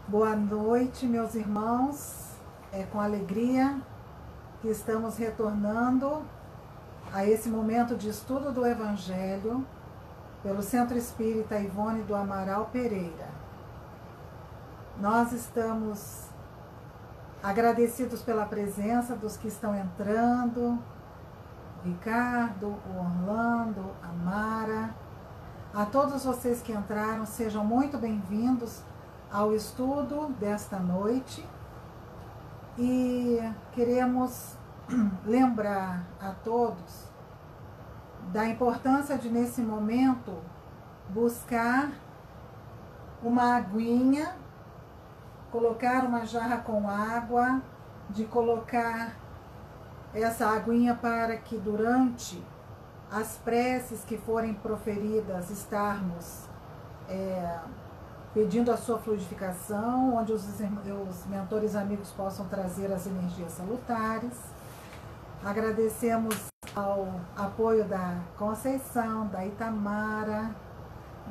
Boa noite, meus irmãos. É com alegria que estamos retornando a esse momento de estudo do Evangelho pelo Centro Espírita Ivone do Amaral Pereira. Nós estamos agradecidos pela presença dos que estão entrando, o Ricardo, o Orlando, a Mara. A todos vocês que entraram, sejam muito bem-vindos ao estudo desta noite, e queremos lembrar a todos da importância de, nesse momento, buscar uma aguinha, colocar uma jarra com água, de colocar essa aguinha para que durante as preces que forem proferidas estarmos pedindo a sua fluidificação, onde os mentores amigos possam trazer as energias salutares. Agradecemos ao apoio da Conceição, da Itamara.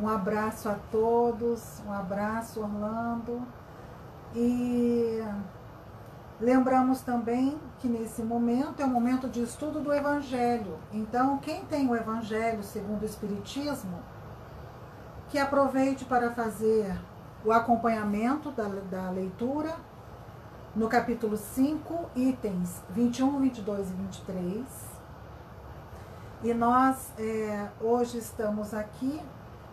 Um abraço a todos, um abraço, Orlando. E lembramos também que nesse momento é um momento de estudo do Evangelho. Então, quem tem o Evangelho segundo o Espiritismo, que aproveite para fazer o acompanhamento da leitura no capítulo 5, itens 21, 22 e 23. E nós hoje estamos aqui,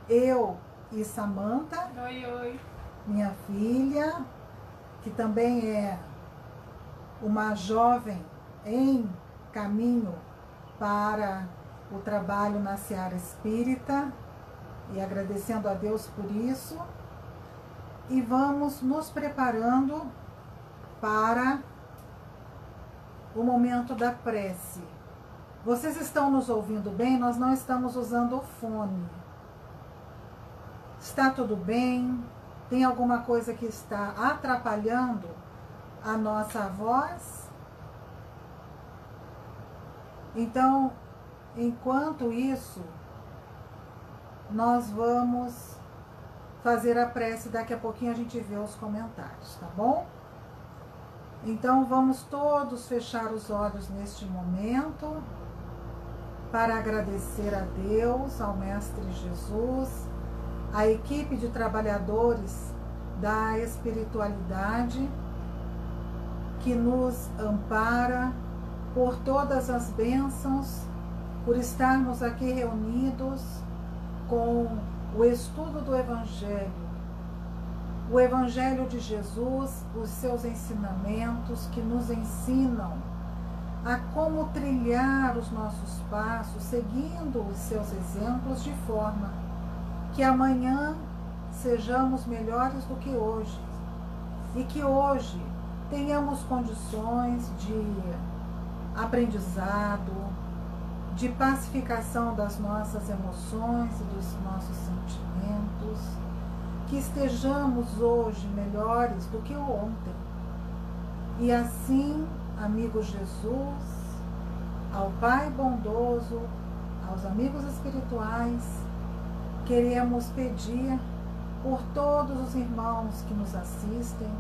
eu e Samanta, oi, minha filha, que também é uma jovem em caminho para o trabalho na seara espírita, e agradecendo a Deus por isso, e vamos nos preparando para o momento da prece. Vocês estão nos ouvindo bem? Nós não estamos usando o fone. Está tudo bem? Tem alguma coisa que está atrapalhando a nossa voz? Então, enquanto isso, nós vamos fazer a prece. Daqui a pouquinho a gente vê os comentários, tá bom? Então vamos todos fechar os olhos neste momento para agradecer a Deus, ao Mestre Jesus, à equipe de trabalhadores da espiritualidade que nos ampara, por todas as bênçãos, por estarmos aqui reunidos com o estudo do Evangelho, o Evangelho de Jesus, os seus ensinamentos que nos ensinam a como trilhar os nossos passos, seguindo os seus exemplos, de forma que amanhã sejamos melhores do que hoje, e que hoje tenhamos condições de aprendizado, de pacificação das nossas emoções e dos nossos sentimentos, que estejamos hoje melhores do que ontem. E assim, amigo Jesus, ao Pai bondoso, aos amigos espirituais, queremos pedir por todos os irmãos que nos assistem,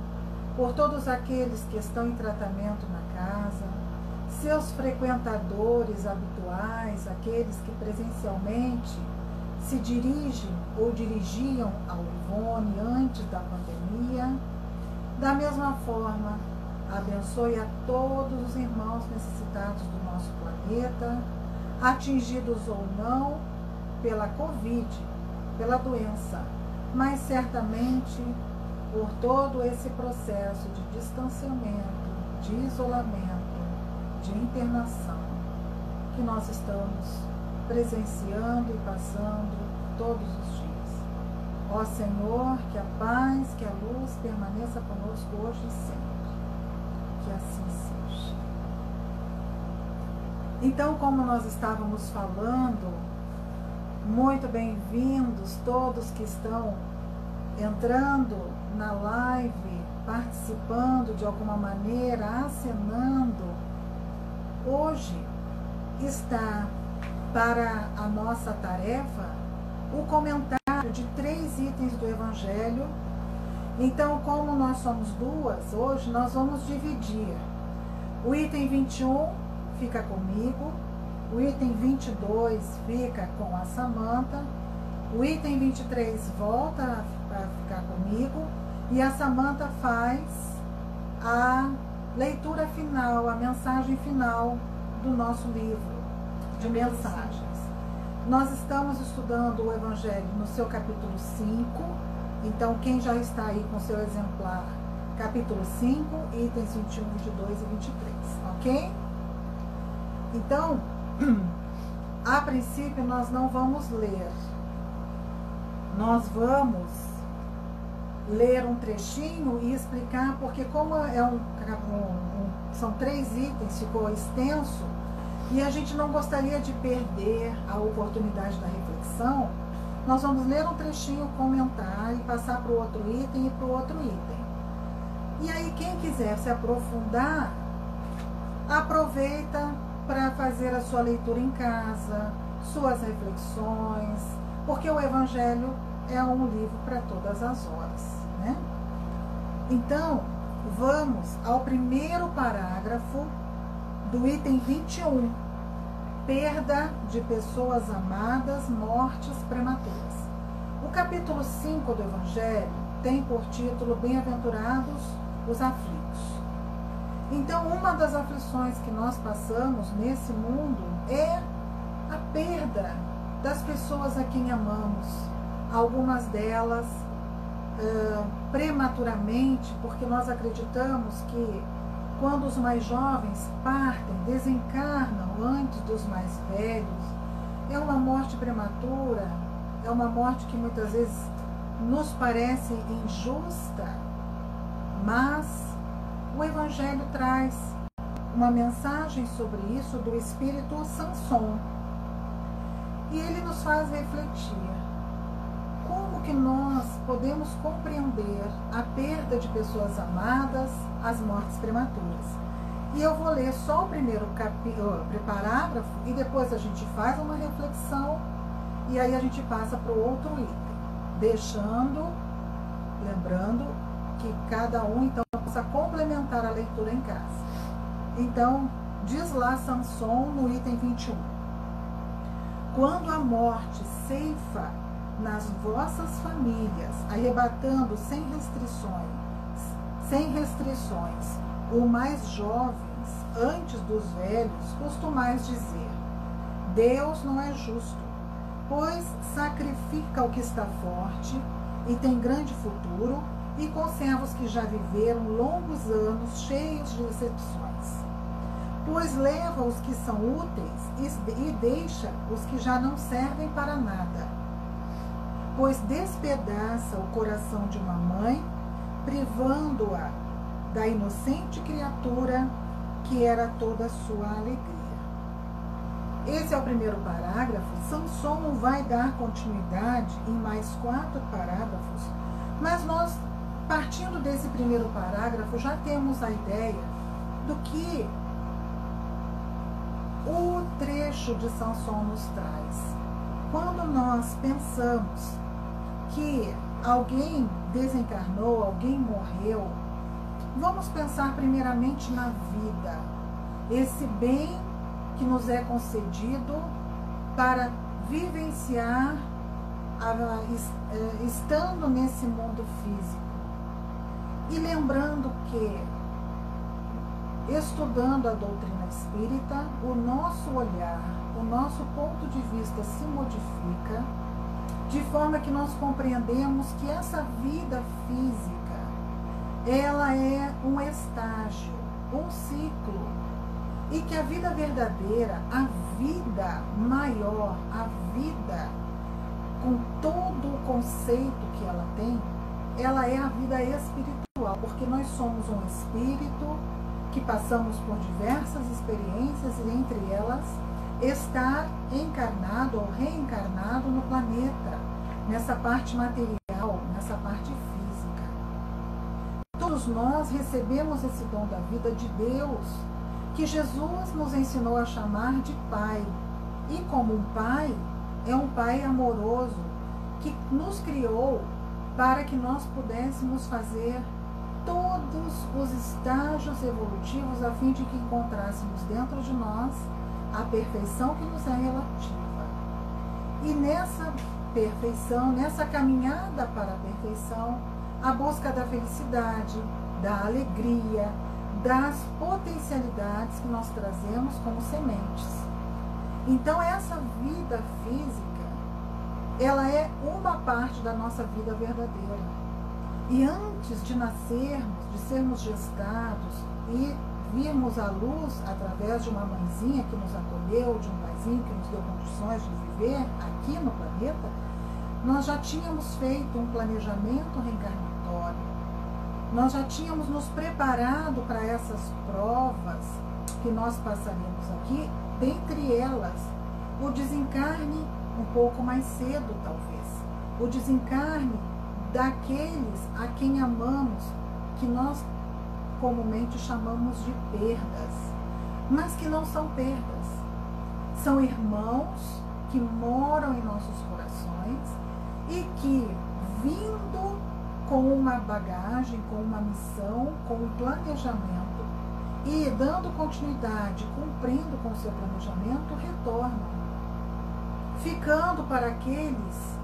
por todos aqueles que estão em tratamento na casa, seus frequentadores habituais, aqueles que presencialmente se dirigem ou dirigiam ao Ivone antes da pandemia. Da mesma forma, abençoe a todos os irmãos necessitados do nosso planeta, atingidos ou não pela Covid, pela doença, mas certamente por todo esse processo de distanciamento, de isolamento, de internação que nós estamos presenciando e passando todos os dias. Ó Senhor, que a paz, que a luz permaneça conosco hoje e sempre. Que assim seja. Então, como nós estávamos falando, muito bem-vindos todos que estão entrando na live, participando de alguma maneira, acenando. Hoje está para a nossa tarefa o comentário de 3 itens do Evangelho Então, como nós somos duas, hoje nós vamos dividir. O item 21 fica comigo, o item 22 fica com a Samantha, o item 23 volta a ficar comigo e a Samantha faz a leitura final, a mensagem final do nosso livro de mensagens. Nós estamos estudando o Evangelho no seu capítulo 5, então quem já está aí com seu exemplar, capítulo 5, itens 21, 22 e 23, ok? Então, a princípio nós não vamos ler, nós vamos ler um trechinho e explicar, porque como são 3 itens, ficou extenso, e a gente não gostaria de perder a oportunidade da reflexão, nós vamos ler um trechinho, comentar e passar para o outro item e para o outro item. E aí quem quiser se aprofundar, aproveita para fazer a sua leitura em casa, suas reflexões, porque o Evangelho é um livro para todas as horas, né? Então, vamos ao primeiro parágrafo do item 21, perda de pessoas amadas, mortes prematuras. O capítulo 5 do Evangelho tem por título Bem-aventurados os aflitos. Então, uma das aflições que nós passamos nesse mundo é a perda das pessoas a quem amamos. Algumas delas prematuramente, porque nós acreditamos que quando os mais jovens partem, desencarnam antes dos mais velhos, é uma morte prematura, é uma morte que muitas vezes nos parece injusta, mas o Evangelho traz uma mensagem sobre isso do Espírito Samson. E ele nos faz refletir como que nós podemos compreender a perda de pessoas amadas, as mortes prematuras. E eu vou ler só o primeiro parágrafo e depois a gente faz uma reflexão e aí a gente passa para o outro item, lembrando que cada um então possa complementar a leitura em casa. Então, diz lá Samson no item 21. Quando a morte ceifa nas vossas famílias, arrebatando sem restrições, o mais jovens antes dos velhos, costumais dizer: Deus não é justo, pois sacrifica o que está forte e tem grande futuro, e conserva os que já viveram longos anos cheios de decepções. Pois leva os que são úteis e deixa os que já não servem para nada. Pois despedaça o coração de uma mãe, privando-a da inocente criatura que era toda a sua alegria. Esse é o primeiro parágrafo. Samson vai dar continuidade em mais 4 parágrafos, mas nós, partindo desse primeiro parágrafo, já temos a ideia do que o trecho de Samson nos traz. Quando nós pensamos que alguém desencarnou, alguém morreu, vamos pensar primeiramente na vida, esse bem que nos é concedido para vivenciar estando nesse mundo físico. E lembrando que, estudando a doutrina espírita, o nosso olhar, o nosso ponto de vista se modifica, de forma que nós compreendemos que essa vida física, ela é um estágio, um ciclo, e que a vida verdadeira, a vida maior, a vida com todo o conceito que ela tem, ela é a vida espiritual, porque nós somos um espírito que passamos por diversas experiências e entre elas estar encarnado ou reencarnado no planeta, nessa parte material, nessa parte física. Todos nós recebemos esse dom da vida de Deus, que Jesus nos ensinou a chamar de Pai. E como um Pai, é um Pai amoroso, que nos criou para que nós pudéssemos fazer todos os estágios evolutivos a fim de que encontrássemos dentro de nós a perfeição que nos é relativa. E nessa perfeição, nessa caminhada para a perfeição, a busca da felicidade, da alegria, das potencialidades que nós trazemos como sementes. Então essa vida física, ela é uma parte da nossa vida verdadeira. E antes de nascermos, de sermos gestados e virmos à luz através de uma mãezinha que nos acolheu, de um paizinho que nos deu condições de viver aqui no planeta, nós já tínhamos feito um planejamento reencarnatório. Nós já tínhamos nos preparado para essas provas que nós passaremos aqui, dentre elas o desencarne um pouco mais cedo, talvez. O desencarne daqueles a quem amamos, que nós comumente chamamos de perdas, mas que não são perdas. São irmãos que moram em nossos corações e que, vindo com uma bagagem, com uma missão, com um planejamento e dando continuidade, cumprindo com o seu planejamento, retornam, ficando para aqueles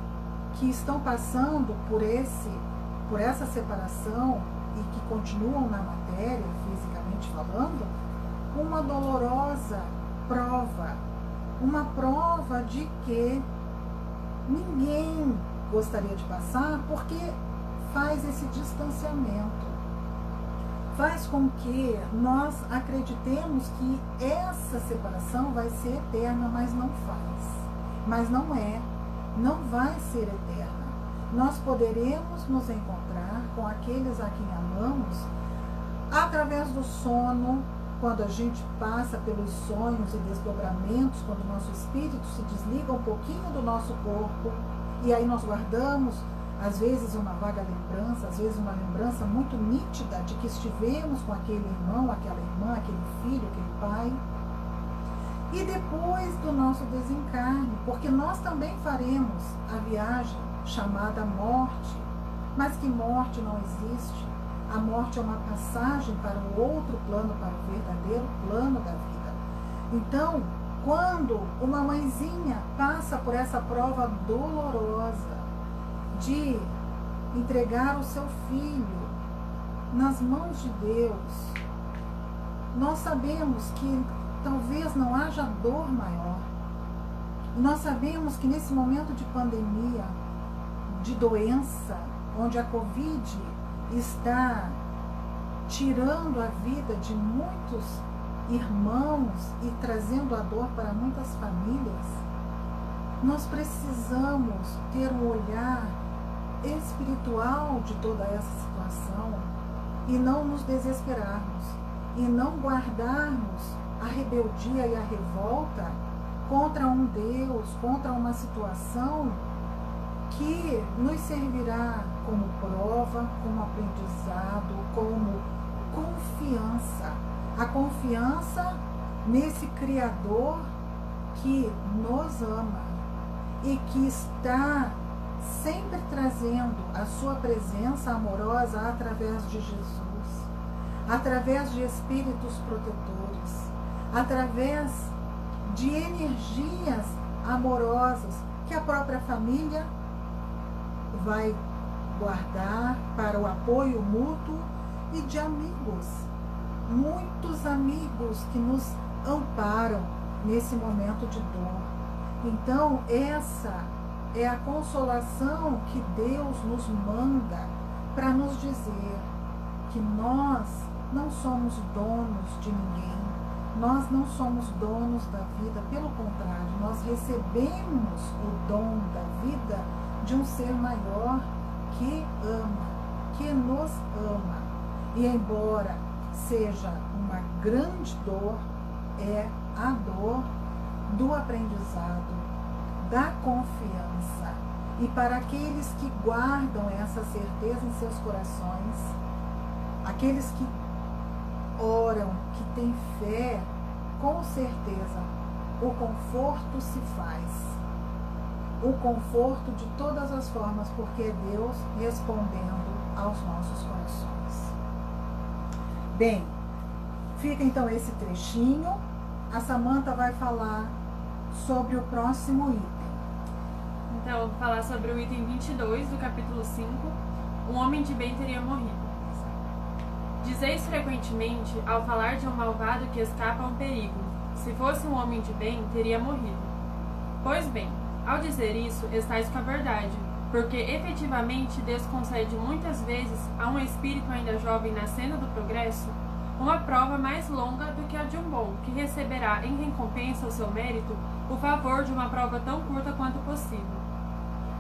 que estão passando por essa separação e que continuam na matéria, fisicamente falando, uma dolorosa prova, uma prova de que ninguém gostaria de passar, porque faz esse distanciamento, faz com que nós acreditemos que essa separação vai ser eterna, mas não faz, mas não é. Não vai ser eterna. Nós poderemos nos encontrar com aqueles a quem amamos através do sono, quando a gente passa pelos sonhos e desdobramentos, quando o nosso espírito se desliga um pouquinho do nosso corpo, e aí nós guardamos, às vezes, uma vaga lembrança, às vezes uma lembrança muito nítida de que estivemos com aquele irmão, aquela irmã, aquele filho, aquele pai. E depois do nosso desencarne, porque nós também faremos a viagem chamada morte, mas que morte não existe. A morte é uma passagem para o outro plano, para o verdadeiro plano da vida. Então, quando uma mãezinha passa por essa prova dolorosa de entregar o seu filho nas mãos de Deus, nós sabemos que talvez não haja dor maior. Nós sabemos que nesse momento de pandemia, de doença, onde a Covid está tirando a vida de muitos irmãos e trazendo a dor para muitas famílias, nós precisamos ter um olhar espiritual de toda essa situação e não nos desesperarmos e não guardarmos a rebeldia e a revolta contra um Deus, contra uma situação que nos servirá como prova, como aprendizado, como confiança. A confiança nesse Criador que nos ama e que está sempre trazendo a sua presença amorosa através de Jesus, através de espíritos protetores, através de energias amorosas que a própria família vai guardar para o apoio mútuo e de amigos, muitos amigos que nos amparam nesse momento de dor. Então, essa é a consolação que Deus nos manda para nos dizer que nós não somos donos de ninguém. Nós não somos donos da vida, pelo contrário, nós recebemos o dom da vida de um ser maior que ama, que nos ama. E embora seja uma grande dor, é a dor do aprendizado, da confiança. E para aqueles que guardam essa certeza em seus corações, aqueles que oram, que têm fé, com certeza o conforto se faz. o conforto de todas as formas, porque é Deus respondendo aos nossos corações. Bem, fica então esse trechinho. A Samantha vai falar sobre o próximo item. Então, eu vou falar sobre o item 22 do capítulo 5, um homem de bem teria morrido. Dizeis frequentemente, ao falar de um malvado que escapa a um perigo, se fosse um homem de bem, teria morrido. Pois bem, ao dizer isso, estáis com a verdade, porque efetivamente Deus concede muitas vezes a um espírito ainda jovem na cena do progresso uma prova mais longa do que a de um bom, que receberá em recompensa ao seu mérito o favor de uma prova tão curta quanto possível.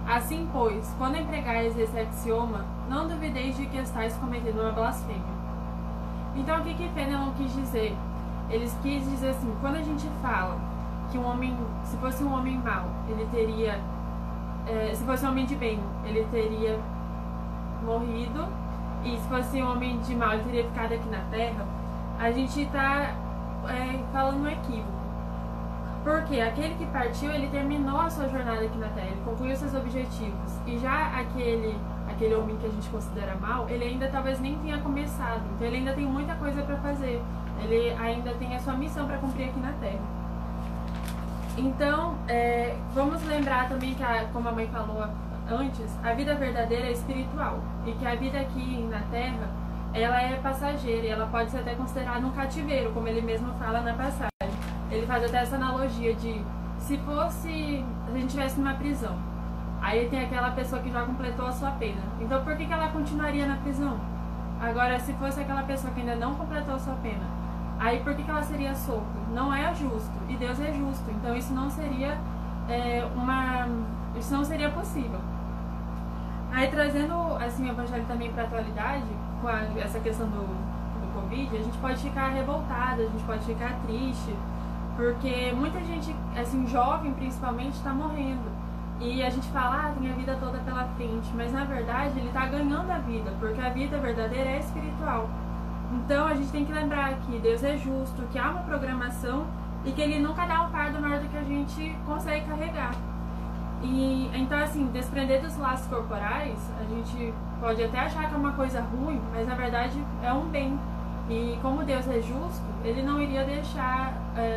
Assim, pois, quando empregais esse axioma, não duvideis de que estáis cometendo uma blasfêmia. Então, o que Fenelon quis dizer? Ele quis dizer assim, quando a gente fala que um homem, se fosse um homem mau, ele teria, se fosse um homem de bem, ele teria morrido, e se fosse um homem de mal, ele teria ficado aqui na Terra, a gente está falando um equívoco. Porque aquele que partiu, ele terminou a sua jornada aqui na Terra, ele concluiu seus objetivos. E já aquele homem que a gente considera mal, ele ainda talvez nem tenha começado. Então ele ainda tem muita coisa para fazer. Ele ainda tem a sua missão para cumprir aqui na Terra. Então, vamos lembrar também que, como a mãe falou antes, a vida verdadeira é espiritual. E que a vida aqui na Terra, ela é passageira e ela pode ser até considerada um cativeiro, como ele mesmo fala na passagem. Ele faz até essa analogia de, se a gente estivesse numa prisão, aí tem aquela pessoa que já completou a sua pena. Então por que ela continuaria na prisão? Agora, se fosse aquela pessoa que ainda não completou a sua pena, aí por que ela seria solta? Não é justo, e Deus é justo, então isso não seria isso não seria possível. Aí trazendo assim, o evangelho também para a atualidade, com essa questão do Covid, a gente pode ficar revoltada, a gente pode ficar triste, porque muita gente, assim, jovem principalmente, está morrendo. E a gente fala, tem a vida toda pela frente, mas na verdade ele está ganhando a vida, porque a vida verdadeira é espiritual. Então a gente tem que lembrar que Deus é justo, que há uma programação e que Ele nunca dá um fardo maior do que a gente consegue carregar. E então, assim, desprender dos laços corporais, a gente pode até achar que é uma coisa ruim, mas na verdade é um bem. E como Deus é justo, Ele não iria deixar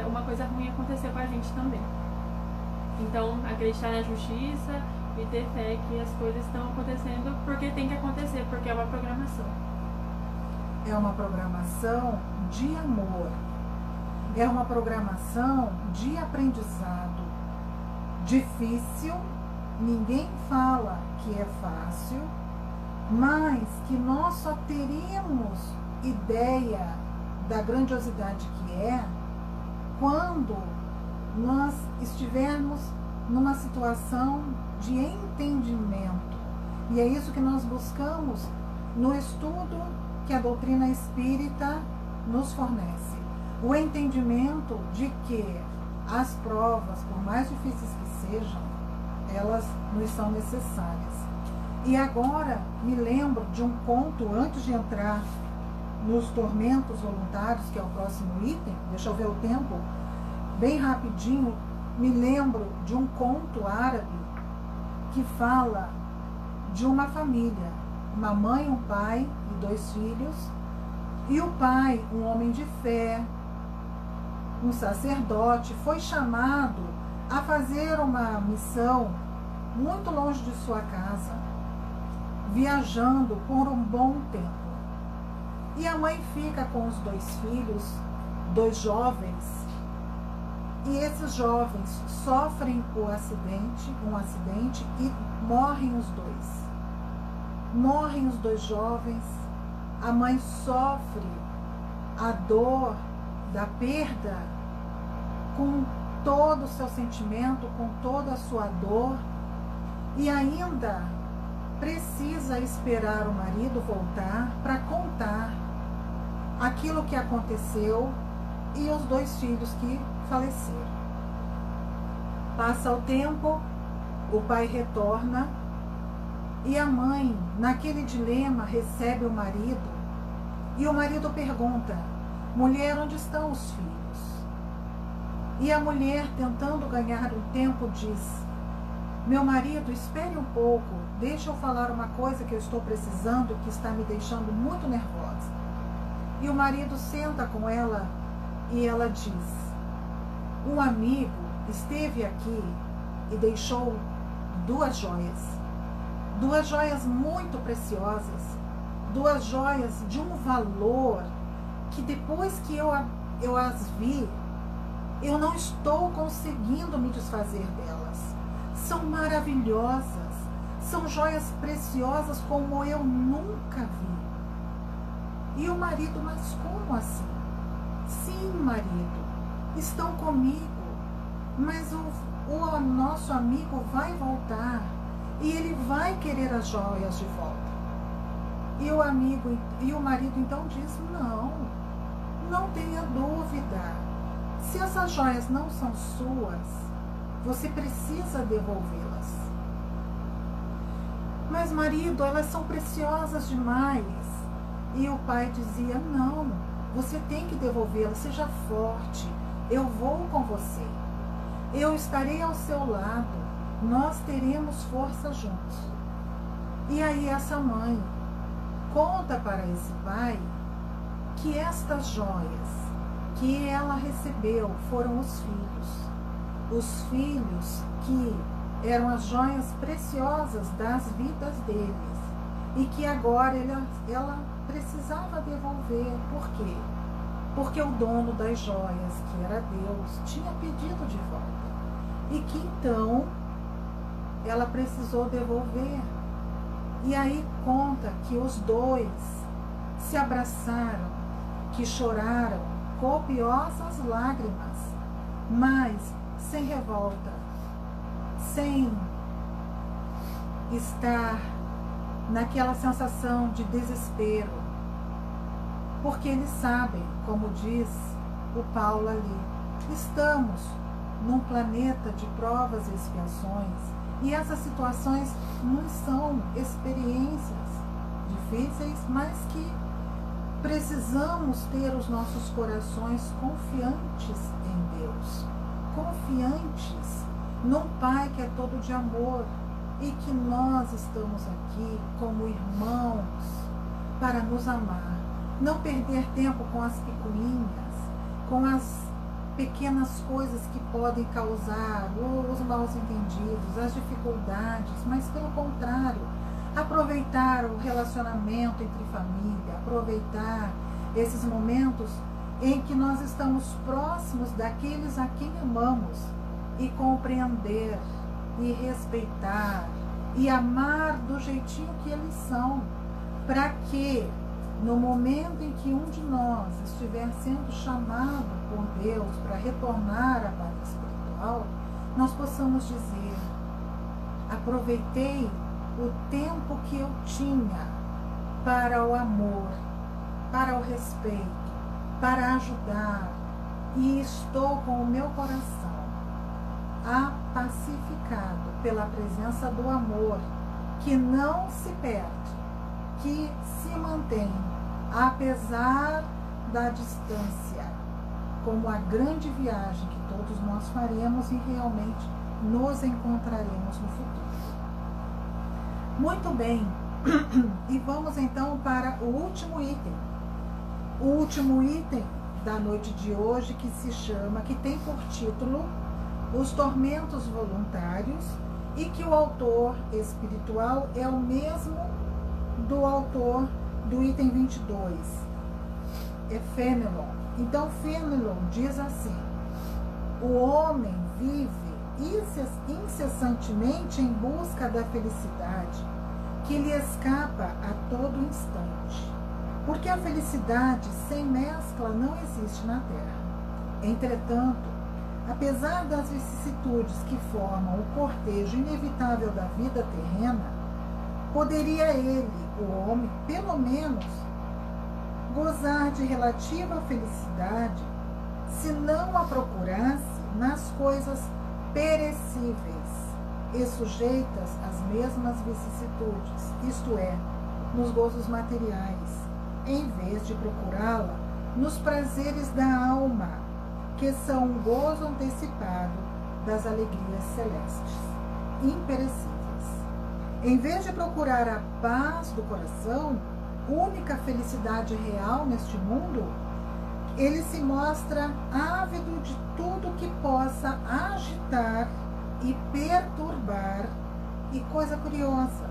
uma coisa ruim acontecer com a gente também. Então, acreditar na justiça e ter fé que as coisas estão acontecendo porque tem que acontecer, porque é uma programação. É uma programação de amor. É uma programação de aprendizado. Difícil, ninguém fala que é fácil, mas que nós só teríamos ideia da grandiosidade que é quando nós estivermos numa situação de entendimento. E é isso que nós buscamos no estudo que a doutrina espírita nos fornece. O entendimento de que as provas, por mais difíceis que sejam, elas nos são necessárias. E agora me lembro de um conto, antes de entrar nos tormentos voluntários, que é o próximo item, deixa eu ver o tempo, bem rapidinho, me lembro de um conto árabe que fala de uma família, uma mãe, um pai e 2 filhos, e o pai, um homem de fé, um sacerdote, foi chamado a fazer uma missão muito longe de sua casa, viajando por um bom tempo. E a mãe fica com os 2 filhos, 2 jovens, e esses jovens sofrem um acidente e morrem os 2. Morrem os 2 jovens, a mãe sofre a dor da perda com todo o seu sentimento, com toda a sua dor, e ainda precisa esperar o marido voltar para contar aquilo que aconteceu e os 2 filhos que faleceram. Passa o tempo, o pai retorna e a mãe, naquele dilema, recebe o marido e o marido pergunta: mulher, onde estão os filhos? E a mulher, tentando ganhar um tempo, diz: Meu marido, espere um pouco, deixa eu falar uma coisa que eu estou precisando, que está me deixando muito nervosa. E o marido senta com ela e ela diz: um amigo esteve aqui e deixou 2 joias muito preciosas, 2 joias de um valor que depois que eu as vi, eu não estou conseguindo me desfazer delas. São maravilhosas, são joias preciosas como eu nunca vi. E o marido: mas como assim? Sim, marido, estão comigo, mas o nosso amigo vai voltar e ele vai querer as joias de volta. E o marido então diz: não tenha dúvida. Se essas joias não são suas, você precisa devolvê-las. Mas, marido, elas são preciosas demais. E o pai dizia: não, você tem que devolvê-las, seja forte, eu vou com você. Eu estarei ao seu lado, nós teremos força juntos. E aí essa mãe conta para esse pai que estas joias que ela recebeu foram os filhos que eram as joias preciosas das vidas deles e que agora ela precisava devolver. Por quê? Porque o dono das joias, que era Deus, tinha pedido de volta e que então ela precisou devolver. E aí conta que os 2 se abraçaram, que choraram copiosas lágrimas, mas sem revolta, sem estar naquela sensação de desespero, porque eles sabem, como diz o Paulo ali, estamos num planeta de provas e expiações, e essas situações não são experiências difíceis, mas que precisamos ter os nossos corações confiantes em Deus, confiantes num Pai que é todo de amor e que nós estamos aqui como irmãos para nos amar. Não perder tempo com as picuinhas, com as pequenas coisas que podem causar os mal-entendidos, as dificuldades, mas pelo contrário, aproveitar o relacionamento entre família, aproveitar esses momentos em que nós estamos próximos daqueles a quem amamos e compreender e respeitar e amar do jeitinho que eles são, para que no momento em que um de nós estiver sendo chamado por Deus para retornar à pátria espiritual, nós possamos dizer: aproveitei o tempo que eu tinha para o amor, para o respeito, para ajudar, e estou com o meu coração apacificado pela presença do amor, que não se perde, que se mantém apesar da distância, como a grande viagem que todos nós faremos e realmente nos encontraremos no futuro. Muito bem, e vamos então para o último item. O último item da noite de hoje, que tem por título Os Tormentos Voluntários, e que o autor espiritual é o mesmo do autor do item 22, é Fenelon. Então Fenelon diz assim: o homem vive incessantemente em busca da felicidade que lhe escapa a todo instante, porque a felicidade sem mescla não existe na Terra. Entretanto, apesar das vicissitudes que formam o cortejo inevitável da vida terrena, poderia ele, o homem, pelo menos, gozar de relativa felicidade se não a procurasse nas coisas perecíveis e sujeitas às mesmas vicissitudes, isto é, nos gozos materiais, em vez de procurá-la nos prazeres da alma, que são um gozo antecipado das alegrias celestes. imperecíveis. Em vez de procurar a paz do coração, única felicidade real neste mundo, ele se mostra ávido de tudo que possa agitar e perturbar. E coisa curiosa,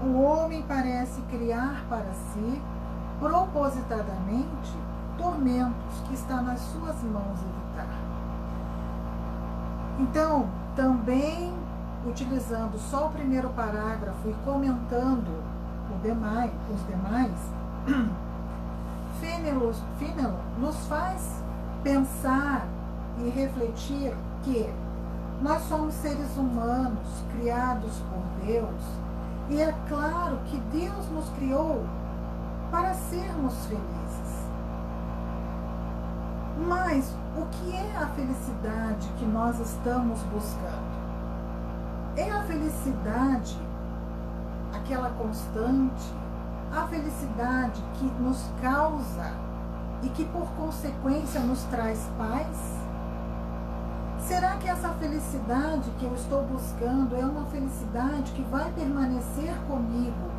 o homem parece criar para si, propositadamente, tormentos que está nas suas mãos evitar. Então, também utilizando só o primeiro parágrafo e comentando os demais, Fenelon nos faz pensar e refletir que nós somos seres humanos criados por Deus, e é claro que Deus nos criou para sermos felizes. Mas o que é a felicidade que nós estamos buscando? É a felicidade, aquela constante, a felicidade que nos causa e que por consequência nos traz paz? Será que essa felicidade que eu estou buscando é uma felicidade que vai permanecer comigo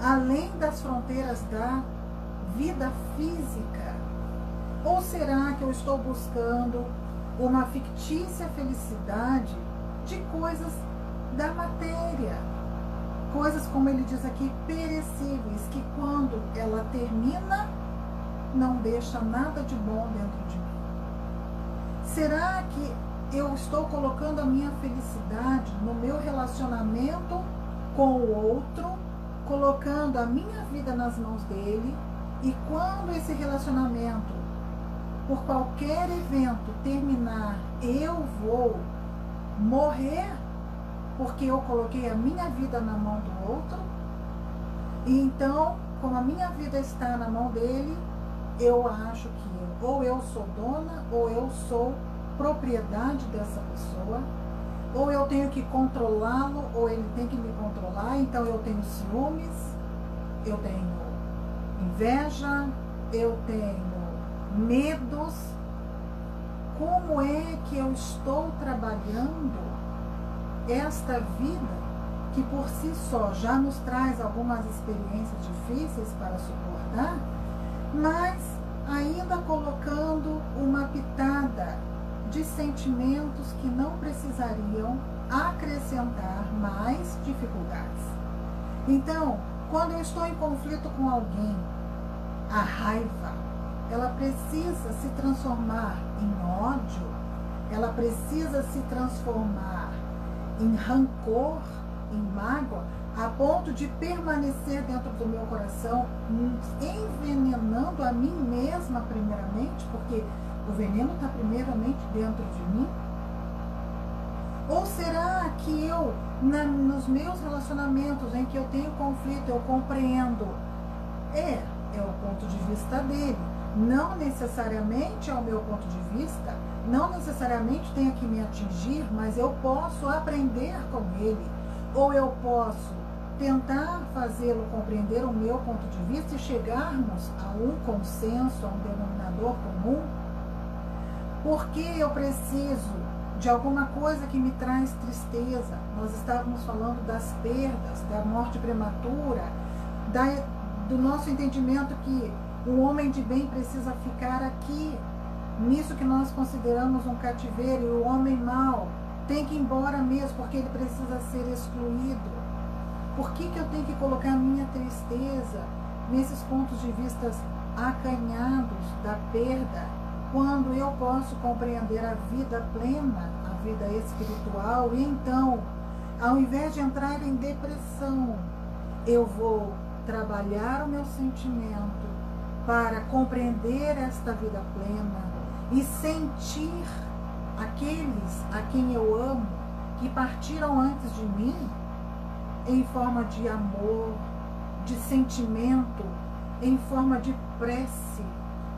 além das fronteiras da vida física? Ou será que eu estou buscando uma fictícia felicidade de coisas da matéria? Coisas, como ele diz aqui, perecíveis, que quando ela termina, não deixa nada de bom dentro de mim. Será que eu estou colocando a minha felicidade no meu relacionamento com o outro, colocando a minha vida nas mãos dele, e quando esse relacionamento, por qualquer evento, terminar, eu vou morrer porque eu coloquei a minha vida na mão do outro? E então, como a minha vida está na mão dele, eu acho que ou eu sou dona, ou eu sou propriedade dessa pessoa, ou eu tenho que controlá-lo, ou ele tem que me controlar. Então eu tenho ciúmes, eu tenho inveja, eu tenho medos. Como é que eu estou trabalhando esta vida que por si só já nos traz algumas experiências difíceis para suportar, mas ainda colocando uma pitada de sentimentos que não precisariam acrescentar mais dificuldades? Então, quando eu estou em conflito com alguém, a raiva, ela precisa se transformar em ódio, ela precisa se transformar em rancor, em mágoa, a ponto de permanecer dentro do meu coração, envenenando a mim mesma primeiramente, porque o veneno está primeiramente dentro de mim? Ou será que eu, nos meus relacionamentos em que eu tenho conflito, eu compreendo, é o ponto de vista dele, não necessariamente é o meu ponto de vista, não necessariamente tem que me atingir, mas eu posso aprender com ele, ou eu posso tentar fazê-lo compreender o meu ponto de vista e chegarmos a um consenso, a um denominador comum. Porque eu preciso de alguma coisa que me traz tristeza. Nós estávamos falando das perdas, da morte prematura, do nosso entendimento que o homem de bem precisa ficar aqui, nisso que nós consideramos um cativeiro, e o homem mau tem que ir embora mesmo, porque ele precisa ser excluído. Por que eu tenho que colocar a minha tristeza nesses pontos de vista acanhados da perda, quando eu posso compreender a vida plena, a vida espiritual? E então, ao invés de entrar em depressão, eu vou trabalhar o meu sentimento para compreender esta vida plena e sentir aqueles a quem eu amo, que partiram antes de mim, em forma de amor, de sentimento, em forma de prece,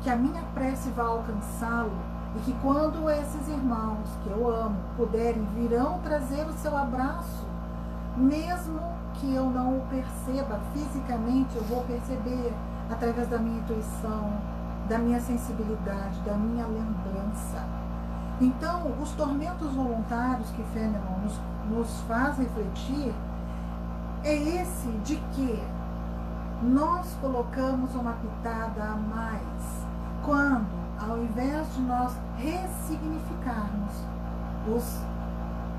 que a minha prece vá alcançá-lo, e que quando esses irmãos que eu amo puderem, virão trazer o seu abraço, mesmo que eu não o perceba fisicamente, eu vou perceber através da minha intuição, da minha sensibilidade, da minha lembrança. Então, os tormentos voluntários que Fenelon nos faz refletir é esse de que nós colocamos uma pitada a mais quando, ao invés de nós ressignificarmos os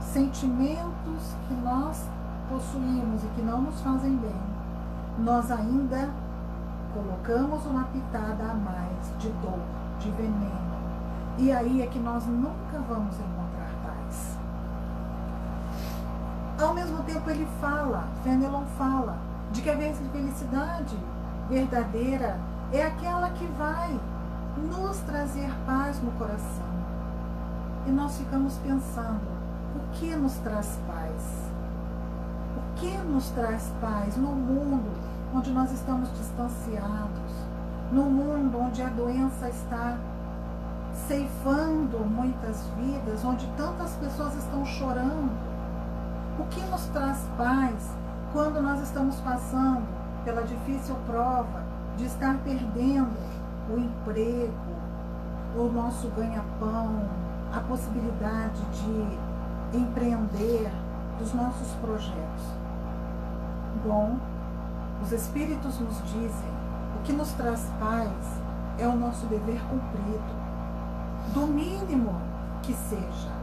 sentimentos que nós possuímos e que não nos fazem bem, nós ainda colocamos uma pitada a mais de dor, de veneno. E aí é que nós nunca vamos encontrar paz. Ao mesmo tempo ele fala, Fenelon fala, de que a felicidade verdadeira é aquela que vai nos trazer paz no coração. E nós ficamos pensando, o que nos traz paz? O que nos traz paz no mundo onde nós estamos distanciados, no mundo onde a doença está ceifando muitas vidas, onde tantas pessoas estão chorando? O que nos traz paz quando nós estamos passando pela difícil prova de estar perdendo o emprego, o nosso ganha-pão, a possibilidade de empreender dos nossos projetos? Bom, os Espíritos nos dizem, o que nos traz paz é o nosso dever cumprido, do mínimo que seja.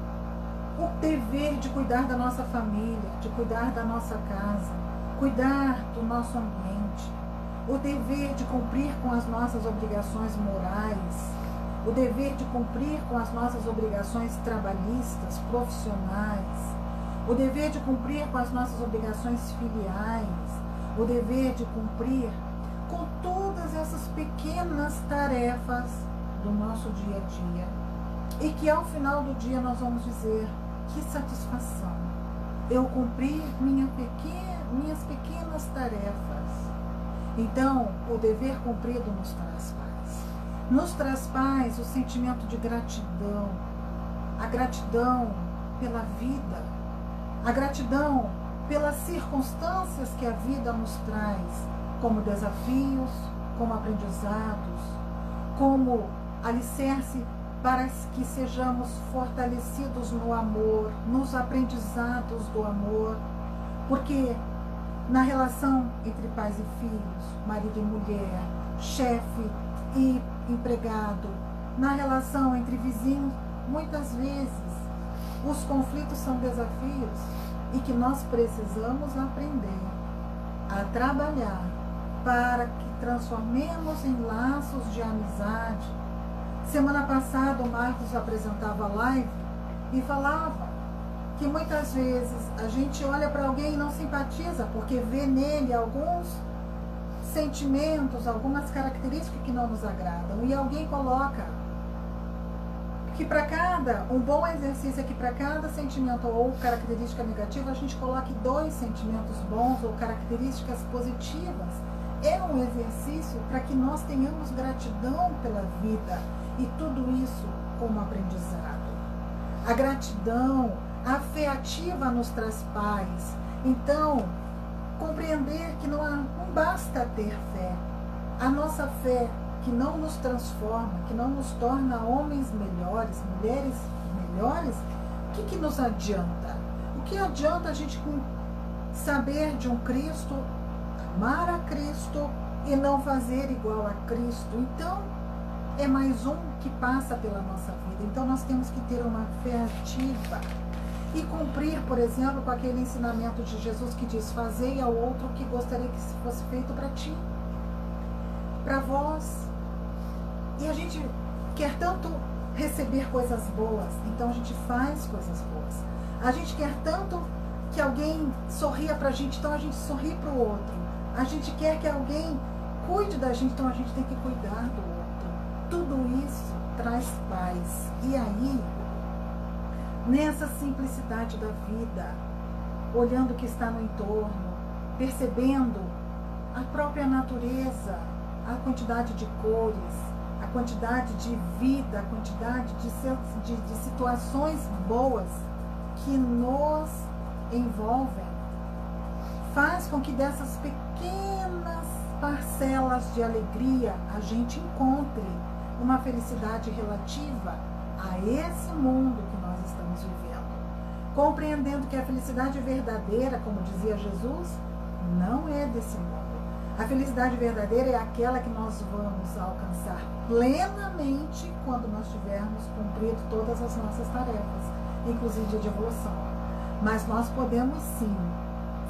O dever de cuidar da nossa família, de cuidar da nossa casa, cuidar do nosso ambiente, o dever de cumprir com as nossas obrigações morais, o dever de cumprir com as nossas obrigações trabalhistas, profissionais, o dever de cumprir com as nossas obrigações filiais, o dever de cumprir com todas essas pequenas tarefas do nosso dia a dia, e que ao final do dia nós vamos dizer, que satisfação, eu cumpri minhas pequenas tarefas. Então, o dever cumprido nos traz paz. Nos traz paz o sentimento de gratidão, a gratidão pela vida, a gratidão pelas circunstâncias que a vida nos traz, como desafios, como aprendizados, como alicerce para que sejamos fortalecidos no amor, nos aprendizados do amor, porque na relação entre pais e filhos, marido e mulher, chefe e empregado, na relação entre vizinhos, muitas vezes os conflitos são desafios e que nós precisamos aprender a trabalhar para que transformemos em laços de amizade. Semana passada o Marcos apresentava a live e falava que muitas vezes a gente olha para alguém e não simpatiza porque vê nele alguns sentimentos, algumas características que não nos agradam, e alguém coloca que para cada, um bom exercício é que para cada sentimento ou característica negativa a gente coloque 2 sentimentos bons ou características positivas. É um exercício para que nós tenhamos gratidão pela vida e tudo isso como aprendizado. A gratidão, a fé ativa nos traz paz. Então, compreender que não basta ter fé. A nossa fé que não nos transforma, que não nos torna homens melhores, mulheres melhores, o que nos adianta? O que adianta a gente saber de um Cristo, amar a Cristo e não fazer igual a Cristo? Então, é mais um que passa pela nossa vida. Então, nós temos que ter uma fé ativa e cumprir, por exemplo, com aquele ensinamento de Jesus que diz: fazei ao outro o que gostaria que fosse feito para ti, para vós. E a gente quer tanto receber coisas boas, então a gente faz coisas boas. A gente quer tanto que alguém sorria pra gente, então a gente sorri pro outro. A gente quer que alguém cuide da gente, então a gente tem que cuidar do outro. Tudo isso traz paz. E aí, nessa simplicidade da vida, olhando o que está no entorno, percebendo a própria natureza, a quantidade de cores, a quantidade de vida, a quantidade de situações boas que nos envolvem, faz com que dessas pequenas parcelas de alegria a gente encontre uma felicidade relativa a esse mundo que nós estamos vivendo, compreendendo que a felicidade verdadeira, como dizia Jesus, não é desse mundo. A felicidade verdadeira é aquela que nós vamos alcançar plenamente quando nós tivermos cumprido todas as nossas tarefas, inclusive de evolução. Mas nós podemos sim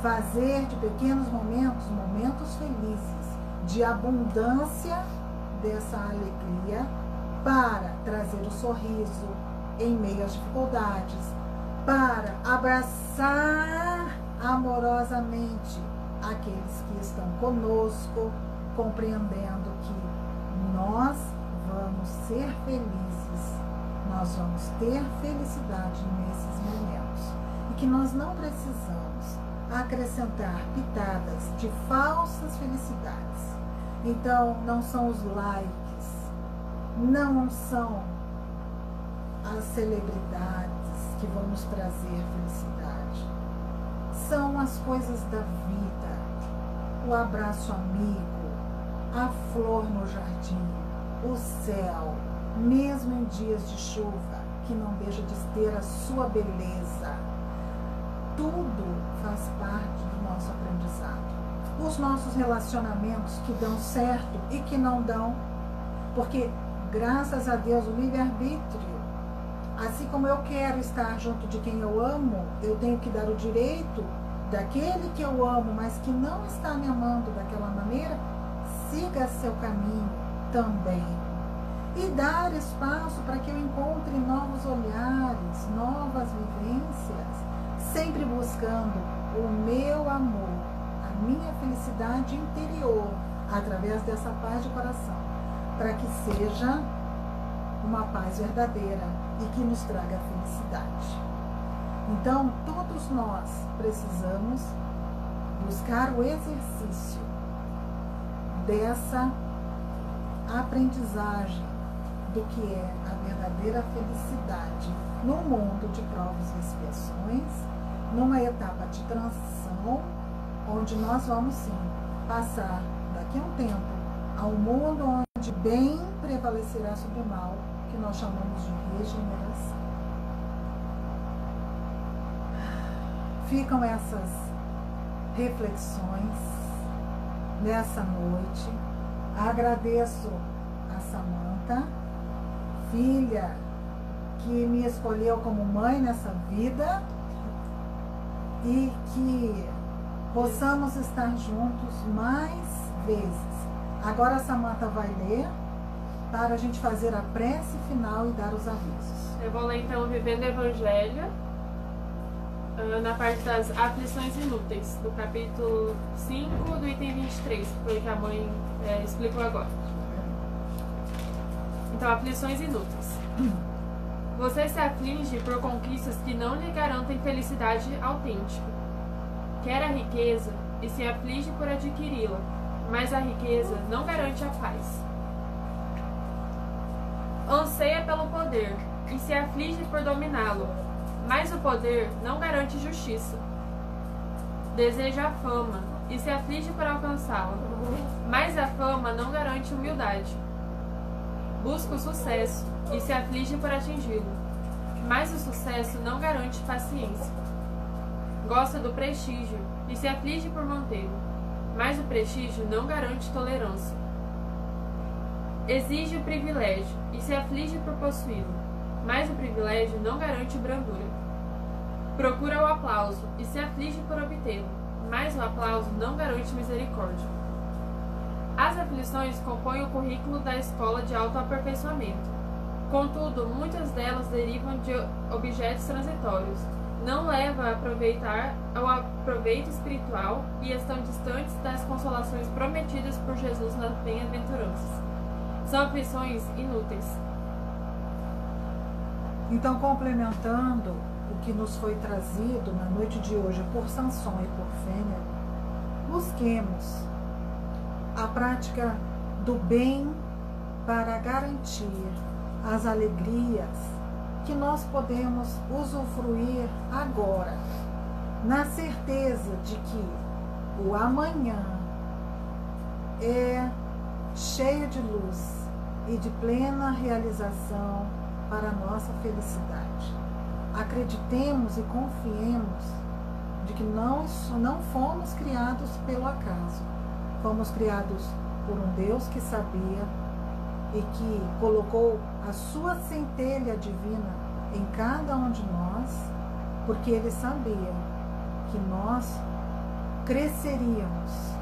fazer de pequenos momentos, momentos felizes, de abundância dessa alegria, para trazer o sorriso em meio às dificuldades, para abraçar amorosamente aqueles que estão conosco, compreendendo que nós vamos ser felizes, nós vamos ter felicidade nesses momentos e que nós não precisamos acrescentar pitadas de falsas felicidades. Então, não são os likes, não são as celebridades que vão nos trazer felicidade. São as coisas da vida, o abraço amigo, a flor no jardim, o céu, mesmo em dias de chuva, que não deixa de ter a sua beleza. Tudo faz parte do nosso aprendizado. Os nossos relacionamentos que dão certo e que não dão, porque graças a Deus o livre-arbítrio, assim como eu quero estar junto de quem eu amo, eu tenho que dar o direito daquele que eu amo, mas que não está me amando daquela maneira, siga seu caminho também. E dar espaço para que eu encontre novos olhares, novas vivências, sempre buscando o meu amor, a minha felicidade interior, através dessa paz de coração, para que seja uma paz verdadeira e que nos traga felicidade. Então, todos nós precisamos buscar o exercício dessa aprendizagem do que é a verdadeira felicidade no mundo de provas e expiações, numa etapa de transição, onde nós vamos sim passar daqui a um tempo a um mundo onde bem prevalecerá sobre o mal, que nós chamamos de regeneração. Ficam essas reflexões nessa noite. Agradeço a Samantha, filha que me escolheu como mãe nessa vida, e que possamos estar juntos mais vezes. Agora a Samantha vai ler para a gente fazer a prece final e dar os avisos. Eu vou ler então Vivendo o Evangelho, na parte das aflições inúteis, do capítulo 5, do item 23, que foi o que a mãe explicou agora. Então, aflições inúteis. Você se aflige por conquistas que não lhe garantem felicidade autêntica. Quer a riqueza e se aflige por adquiri-la, mas a riqueza não garante a paz. Anseia pelo poder e se aflige por dominá-lo, mas o poder não garante justiça. Deseja a fama e se aflige por alcançá-la, mas a fama não garante humildade. Busca o sucesso e se aflige por atingi-lo, mas o sucesso não garante paciência. Gosta do prestígio e se aflige por mantê-lo, mas o prestígio não garante tolerância. Exige o privilégio e se aflige por possuí-lo, mas o privilégio não garante brandura. Procura o aplauso e se aflige por obtê-lo, mas o aplauso não garante misericórdia. As aflições compõem o currículo da escola de autoaperfeiçoamento. Contudo, muitas delas derivam de objetos transitórios, não levam a aproveitar ao proveito espiritual e estão distantes das consolações prometidas por Jesus nas bem-aventuranças. São aflições inúteis. Então, complementando o que nos foi trazido na noite de hoje por Samson e por Fênelon, busquemos a prática do bem para garantir as alegrias que nós podemos usufruir agora, na certeza de que o amanhã é cheio de luz e de plena realização para a nossa felicidade. Acreditemos e confiemos de que não fomos criados pelo acaso. Fomos criados por um Deus que sabia e que colocou a sua centelha divina em cada um de nós, porque Ele sabia que nós cresceríamos,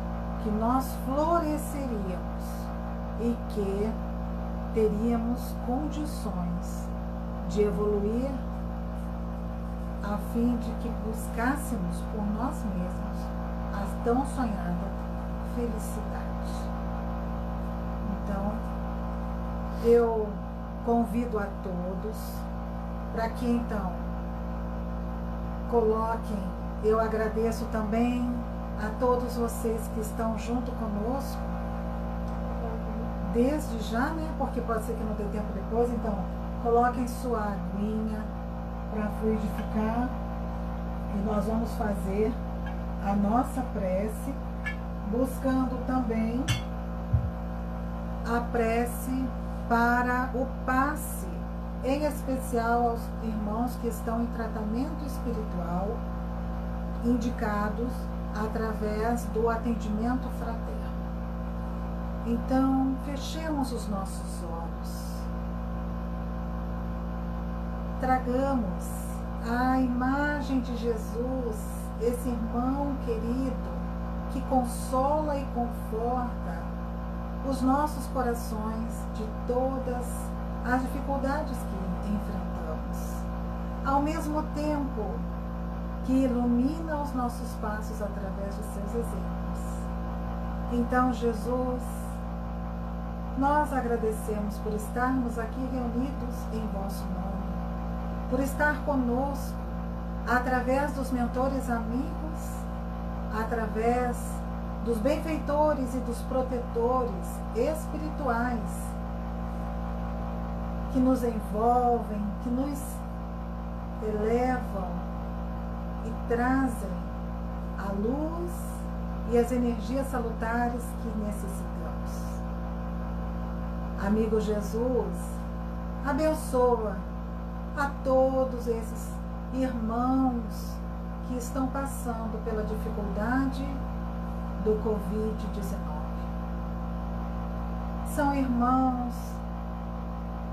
que nós floresceríamos e que teríamos condições de evoluir a fim de que buscássemos por nós mesmos a tão sonhada felicidade. Então, eu convido a todos para que então coloquem, eu agradeço também a todos vocês que estão junto conosco, desde já, né? Porque pode ser que não dê tempo depois, então coloquem sua aguinha para fluidificar e nós vamos fazer a nossa prece, buscando também a prece para o passe, em especial aos irmãos que estão em tratamento espiritual, indicados através do atendimento fraterno. Então, fechemos os nossos olhos. Tragamos a imagem de Jesus, esse irmão querido que consola e conforta os nossos corações de todas as dificuldades que enfrentamos. Ao mesmo tempo que ilumina os nossos passos através de seus exemplos. Então, Jesus, nós agradecemos por estarmos aqui reunidos em vosso nome, por estar conosco através dos mentores amigos, através dos benfeitores e dos protetores espirituais que nos envolvem, que nos elevam e trazem a luz e as energias salutares que necessitamos. Amigo Jesus, abençoa a todos esses irmãos que estão passando pela dificuldade do Covid-19. São irmãos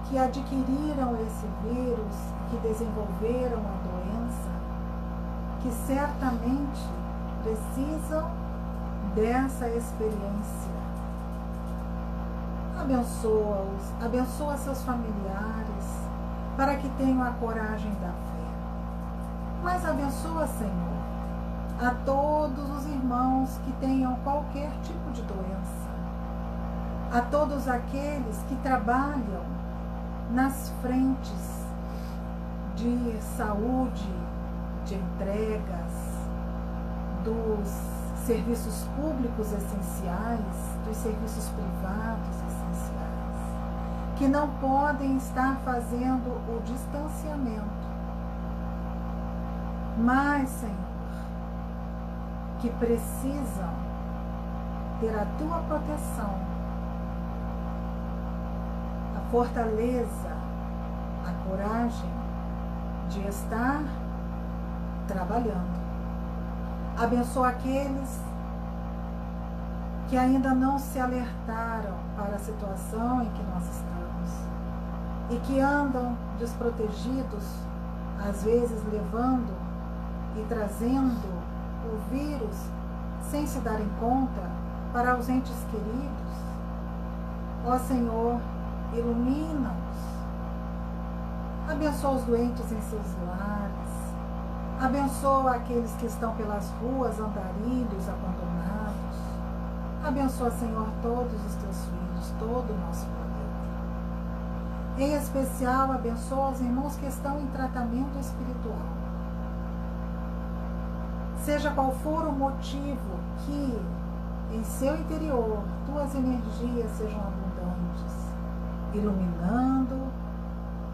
que adquiriram esse vírus, que desenvolveram a doença, que certamente precisam dessa experiência. Abençoa-os, abençoa seus familiares, para que tenham a coragem da fé. Mas abençoa, Senhor, a todos os irmãos que tenham qualquer tipo de doença, a todos aqueles que trabalham nas frentes de saúde, de entregas, dos serviços públicos essenciais, dos serviços privados essenciais, que não podem estar fazendo o distanciamento, mas, Senhor, que precisam ter a tua proteção, a fortaleza, a coragem de estar trabalhando. Abençoa aqueles que ainda não se alertaram para a situação em que nós estamos e que andam desprotegidos, às vezes levando e trazendo o vírus sem se darem conta para os entes queridos. Ó Senhor, ilumina-os. Abençoa os doentes em seus lares. Abençoa aqueles que estão pelas ruas, andarilhos, abandonados. Abençoa, Senhor, todos os teus filhos, todo o nosso planeta. Em especial, abençoa os irmãos que estão em tratamento espiritual. Seja qual for o motivo, que em seu interior tuas energias sejam abundantes, iluminando,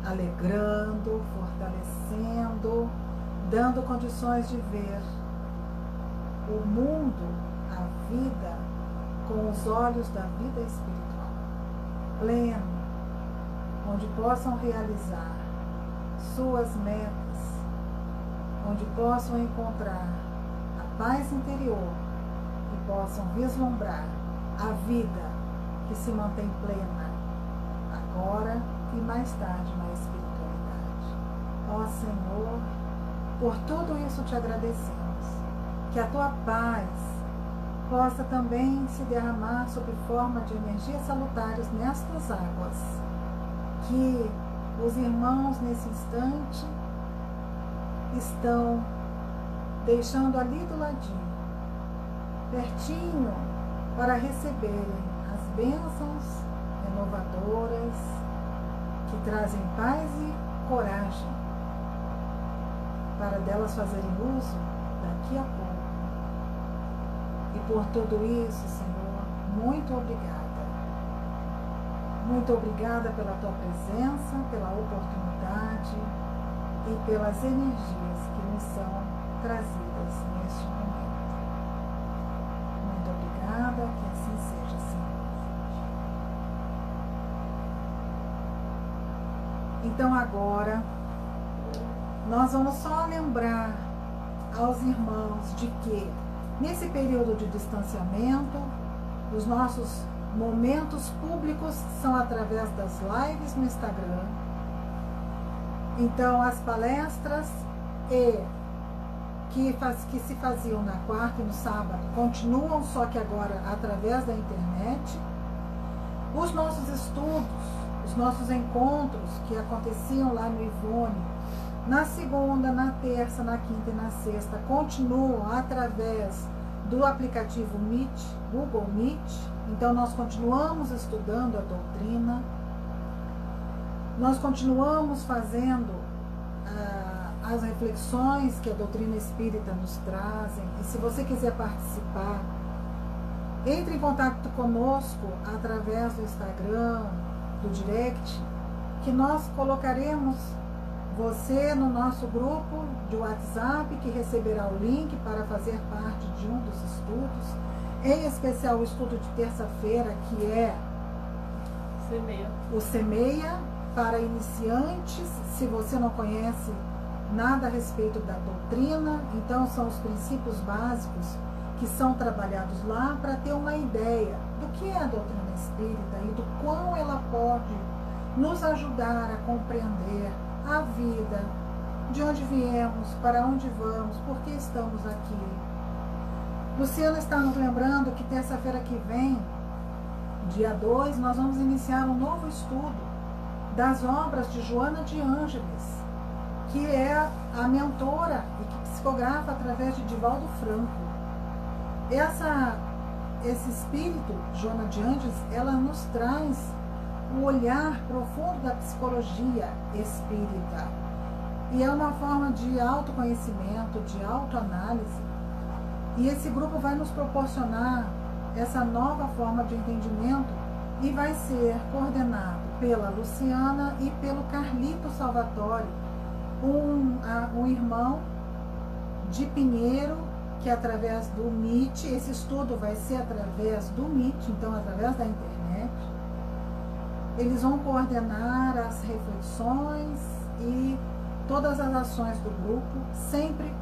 alegrando, fortalecendo, dando condições de ver o mundo, a vida, com os olhos da vida espiritual, pleno, onde possam realizar suas metas, onde possam encontrar a paz interior e possam vislumbrar a vida que se mantém plena agora e mais tarde na espiritualidade. Ó Senhor, por tudo isso te agradecemos. Que a tua paz possa também se derramar sob forma de energias salutares nestas águas. Que os irmãos nesse instante estão deixando ali do ladinho, pertinho, para receberem as bênçãos renovadoras que trazem paz e coragem para delas fazerem uso daqui a pouco. E por tudo isso, Senhor, muito obrigada. Muito obrigada pela tua presença, pela oportunidade e pelas energias que nos são trazidas neste momento. Muito obrigada, que assim seja, Senhor. Então agora, nós vamos só lembrar aos irmãos de que, nesse período de distanciamento, os nossos momentos públicos são através das lives no Instagram. Então, as palestras que se faziam na quarta e no sábado continuam, só que agora através da internet. Os nossos estudos, os nossos encontros que aconteciam lá no Ivone, na segunda, na terça, na quinta e na sexta, continuam através do aplicativo Meet, Google Meet. Então, nós continuamos estudando a doutrina, nós continuamos fazendo as reflexões que a doutrina espírita nos trazem. E se você quiser participar, entre em contato conosco através do Instagram, do direct, que nós colocaremos você no nosso grupo de WhatsApp, que receberá o link para fazer parte de um dos estudos, em especial o estudo de terça-feira, que é o Semeia para iniciantes. Se você não conhece nada a respeito da doutrina, então são os princípios básicos que são trabalhados lá para ter uma ideia do que é a doutrina espírita e do quão ela pode nos ajudar a compreender a vida, de onde viemos, para onde vamos, por que estamos aqui. Luciana está nos lembrando que terça-feira que vem, dia 2, nós vamos iniciar um novo estudo das obras de Joana de Ângeles, que é a mentora e que psicografa através de Divaldo Franco. Esse espírito, Joana de Ângeles, ela nos traz o olhar profundo da psicologia espírita. E é uma forma de autoconhecimento, de autoanálise. E esse grupo vai nos proporcionar essa nova forma de entendimento e vai ser coordenado pela Luciana e pelo Carlito Salvatore, um irmão de Pinheiro, que através do Meet, esse estudo vai ser através do Meet, então através da internet. Eles vão coordenar as reflexões e todas as ações do grupo, sempre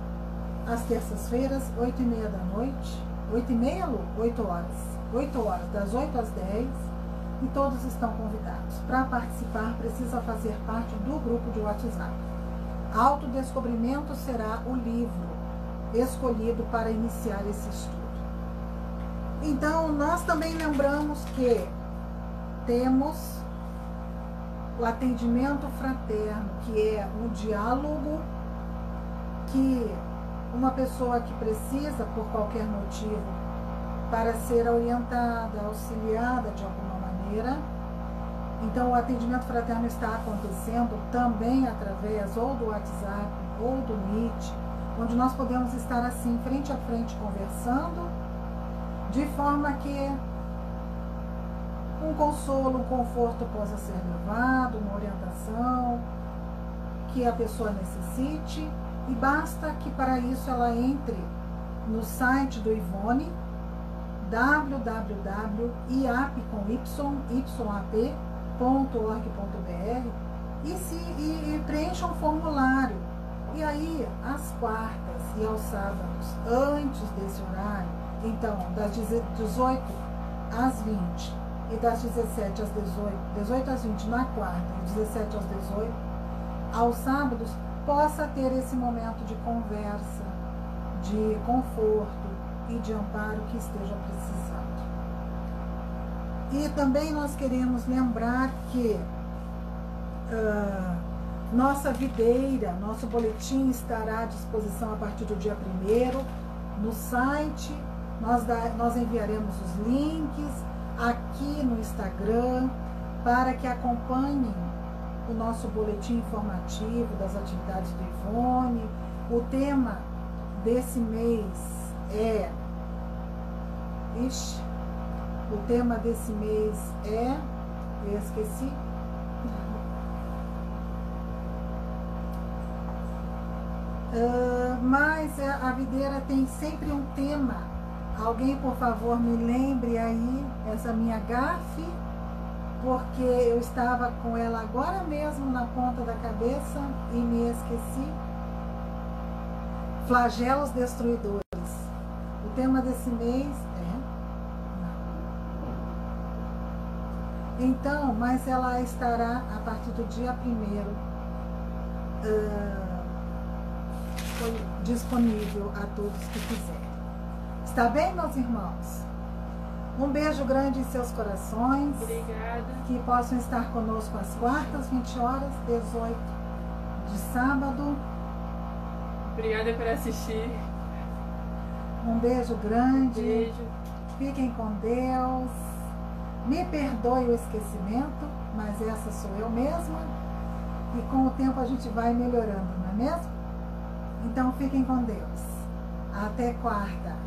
às terças-feiras, 8h30 da noite. 8h30, Lu? 8 horas. 8 horas, das 8 às 10. E todos estão convidados. Para participar, precisa fazer parte do grupo de WhatsApp. Autodescobrimento será o livro escolhido para iniciar esse estudo. Então, nós também lembramos que temos o atendimento fraterno, que é um diálogo que uma pessoa que precisa, por qualquer motivo, para ser orientada, auxiliada de alguma maneira. Então, o atendimento fraterno está acontecendo também através ou do WhatsApp ou do Meet, onde nós podemos estar assim, frente a frente, conversando, de forma que um consolo, um conforto possa ser levado, uma orientação que a pessoa necessite, e basta que para isso ela entre no site do Ivone, www.iap.com.br, e preencha um formulário. E aí, às quartas e aos sábados, antes desse horário, então, das 18 às 20 e das 17 às 18 às 20 na quarta e 17 às 18, aos sábados, possa ter esse momento de conversa, de conforto e de amparo que esteja precisando. E também nós queremos lembrar que nossa videira, nosso boletim estará à disposição a partir do dia 1º no site. Nós enviaremos os links aqui no Instagram para que acompanhem o nosso boletim informativo das atividades do Ivone. O tema desse mês é... o tema desse mês é... eu esqueci. Mas a videira tem sempre um tema. Alguém, por favor, me lembre aí essa minha gafe, porque eu estava com ela agora mesmo na ponta da cabeça e me esqueci. Flagelos destruidores. O tema desse mês é... não. Então, mas ela estará a partir do dia 1º disponível a todos que quiserem. Está bem, meus irmãos? Um beijo grande em seus corações. Obrigada. Que possam estar conosco às quartas, 20 horas, 18 de sábado. Obrigada por assistir. Um beijo grande. Beijo. Fiquem com Deus. Me perdoe o esquecimento, mas essa sou eu mesma. E com o tempo a gente vai melhorando, não é mesmo? Então fiquem com Deus. Até quarta.